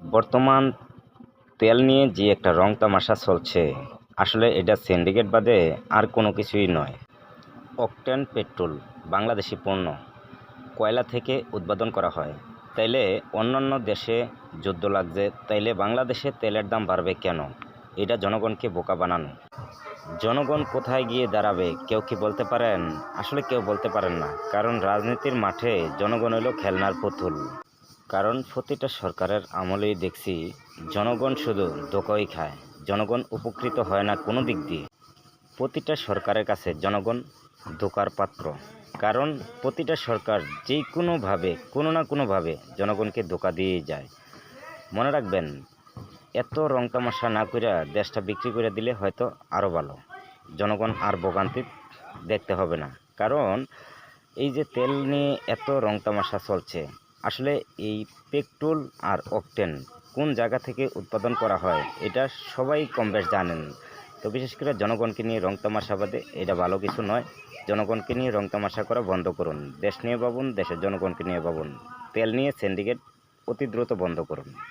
বর্তমান তেল নিয়ে যে একটা রং তামাশা চলছে, আসলে এটা সিন্ডিকেট বাদে আর কোনো কিছুই নয়। অকটেন পেট্রোল বাংলাদেশি পণ্য, কয়লা থেকে উৎপাদন করা হয়। তাইলে অন্যান্য দেশে যুদ্ধ লাগছে, তাইলে বাংলাদেশে তেলের দাম বাড়বে কেন? এটা জনগণকে বোকা বানানো। জনগণ কোথায় গিয়ে দাঁড়াবে কেউ কি বলতে পারেন? আসলে কেউ বলতে পারেন না, কারণ রাজনীতির মাঠে জনগণ হলো খেলনার পুতুল। কারণ প্রতিটা সরকারের আমলেই দেখছি জনগণ শুধু ধোঁকাই খায়, জনগণ উপকৃত হয় না কোনো দিক দিয়ে। প্রতিটা সরকারের কাছে জনগণ ধোঁকার পাত্র, কারণ প্রতিটা সরকার যে কোনোভাবে কোনো না কোনোভাবে জনগণকে ধোঁকা দিয়েই যায়। মনে রাখবেন, এত রং তামাশা না করে দেশটা বিক্রি করে দিলে হয়তো আরও ভালো, জনগণ আর ভোগান্তি দেখতে হবে না। কারণ এই যে তেল নিয়ে এত রং তামাশা চলছে, আসলে এই পেট্রোল আর অকটেন কোন জায়গা থেকে উৎপাদন করা হয় এটা সবাই কম বেশ জানেন। তো বিশেষ করে জনগণকে নিয়ে রং তামাশা বাদে এটা ভালো কিছু নয়। জনগণকে নিয়ে রং তামাশা করা বন্ধ করুন, দেশ নিয়ে ভাবুন, দেশের জনগণকে নিয়ে ভাবুন। তেল নিয়ে সিন্ডিকেট অতি দ্রুত বন্ধ করুন।